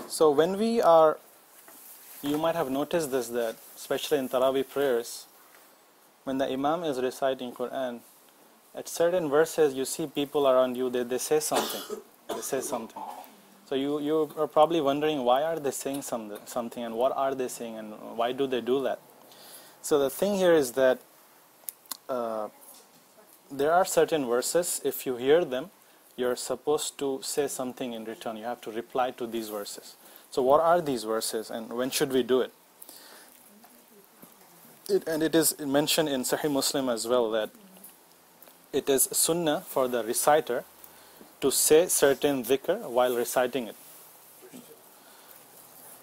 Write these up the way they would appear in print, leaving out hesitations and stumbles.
So when we are, you might have noticed this, that especially in Taraweeh prayers, when the Imam is reciting Quran, at certain verses you see people around you, they say something. They say something. So you are probably wondering, why are they saying something, and what are they saying, and why do they do that? So the thing here is that there are certain verses, if you hear them, you're supposed to say something in return. You have to reply to these verses. So what are these verses, and when should we do it? And it is mentioned in Sahih Muslim as well that it is sunnah for the reciter to say certain dhikr while reciting it.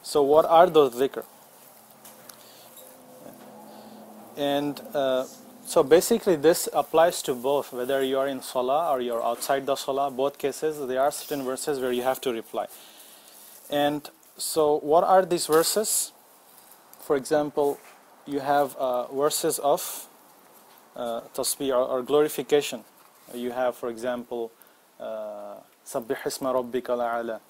So what are those dhikr? And so basically this applies to both, whether you are in salah or you are outside the salah. Both cases, there are certain verses where you have to reply. And so what are these verses? For example, you have verses of tasbih or glorification. You have, for example, Sabbih isma rabbika al-a'la.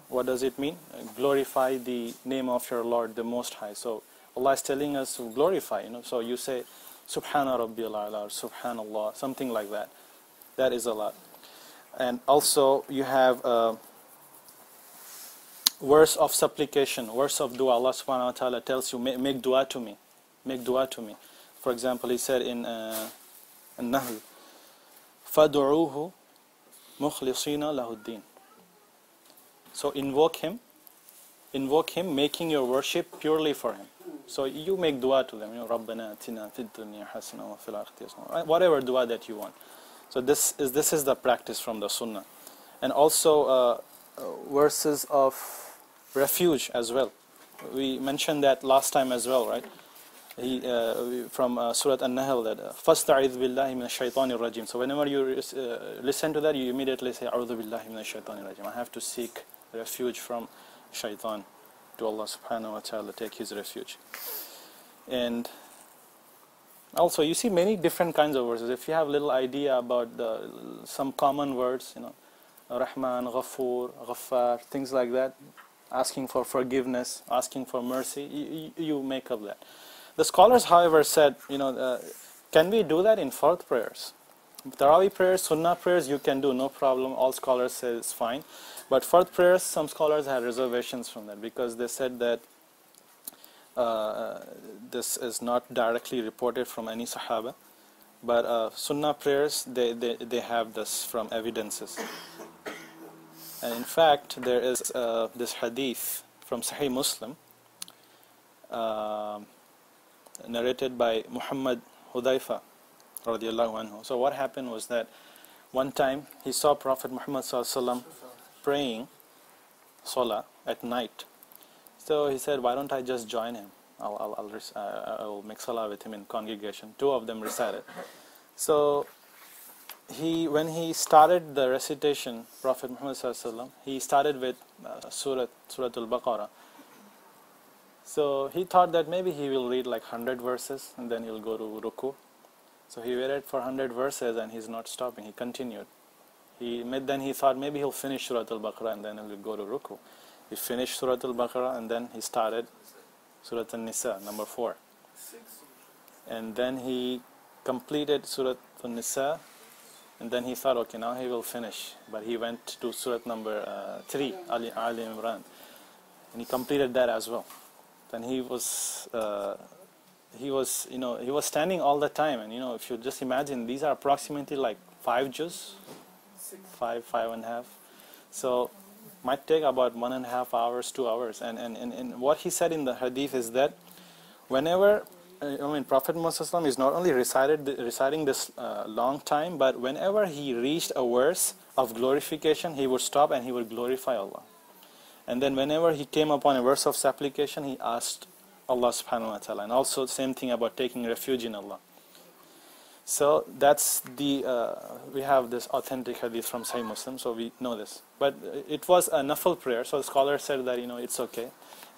What does it mean? Glorify the name of your Lord, the Most High. So Allah is telling us to glorify. So you say Subhana Rabbiyal A'la or Subhanallah, something like that. That is a lot. And also you have verse of supplication, verse of dua. Allah subhanahu wa ta'ala tells you, make dua to me. Make dua to me. For example, he said in An-Nahl, فَدُعُوهُ مُخْلِصِينَ لَهُ الدِّينَ. So invoke him, making your worship purely for him. So you make dua to them, رَبَّنَا أَتِنَا فِي الدُّنْيَا حَسَنَةً وَفِي الْآخِرَةِ حَسَنَةً, whatever dua that you want. So this is the practice from the Sunnah. And also verses of refuge as well. We mentioned that last time as well, right? From Surah An-Nahl, that فَاسْتَعِذْ بِاللَّهِ مِنَ الشَّيْطَانِ الرَّجِيمِ. So whenever you listen to that, you immediately say أَعُوذُ بِاللَّهِ مِنَ الشَّيْطَانِ الرَّجِيمِ. I have to seek refuge from shaitan, to Allah subhanahu wa ta'ala, take his refuge. And also you see many different kinds of verses. If you have a little idea about some common words, Rahman, Ghafoor, Ghaffar, things like that, asking for forgiveness, asking for mercy, you make up that. The scholars, however, said, can we do that in fard prayers? Taraweeh prayers, Sunnah prayers, you can do, no problem. All scholars say it's fine. But fard prayers, some scholars had reservations from that, because they said that this is not directly reported from any Sahaba. But Sunnah prayers, they have this from evidences. And in fact, there is this hadith from Sahih Muslim, narrated by Muhammad Hudayfa radiallahu anhu. So what happened was that one time he saw Prophet Muhammad sallallahu alaihi wasallam praying salah at night. So he said, why don't I just join him? I'll make salah with him in congregation. Two of them recited. So when he started the recitation, Prophet Muhammad sallallahu alaihi wasallam, he started with Surah Al-Baqarah. So he thought that maybe he will read like 100 verses and then he'll go to ruku. So he waited for 100 verses and he's not stopping. He continued. Then he thought maybe he'll finish Surah Al-Baqarah and then he'll go to ruku. He finished Surah Al-Baqarah and then he started Surah An-Nisa, number 4. And then he completed Surah An-Nisa, and then he thought, okay, now he will finish. But he went to Surah number 3, Ali Imran, and he completed that as well. Then he was standing all the time, and if you just imagine, these are approximately like 5 juz, 5.5. So might take about 1.5 hours, 2 hours. And what he said in the hadith is that whenever, Prophet Muhammad is not only reciting this long time, but whenever he reached a verse of glorification, he would stop and he would glorify Allah. And then whenever he came upon a verse of supplication, he asked Allah subhanahu wa ta'ala. And also same thing about taking refuge in Allah. So that's we have this authentic hadith from Sahih Muslim, so we know this. But it was a nafil prayer, so the scholar said that it's okay.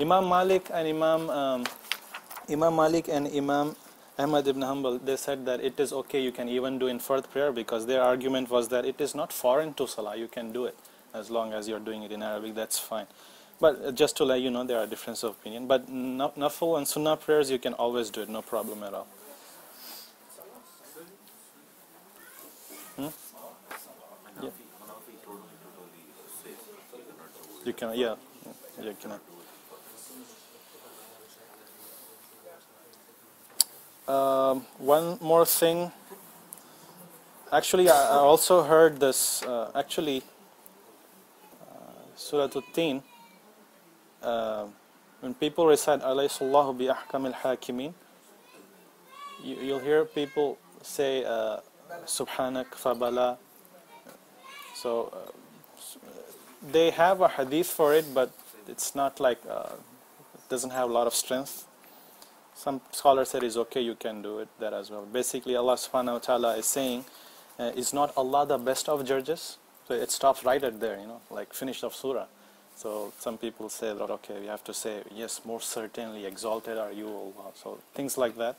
Imam Malik and Imam Ahmad ibn Hanbal, they said that it is okay, you can even do in fard prayer, because their argument was that it is not foreign to salah, you can do it as long as you're doing it in Arabic, that's fine. But just to let you know, there are differences of opinion. But nafil and sunnah prayers, you can always do it, no problem at all. Hmm? Yeah. You can, yeah, you cannot. One more thing. Actually, I also heard this. Actually, Surah At-Tin. When people recite "Alaysa Allahu bi ahkamil hakimin," you'll hear people say "Subhanak fabala." So they have a hadith for it, but it's not like it doesn't have a lot of strength. Some scholars said it's okay, you can do it that as well. Basically, Allah subhanahu wa ta'ala is saying, is not Allah the best of judges? So it stops right at there, like finished of surah. So some people say that, okay, we have to say, yes, more certainly exalted are you, Allah. So things like that.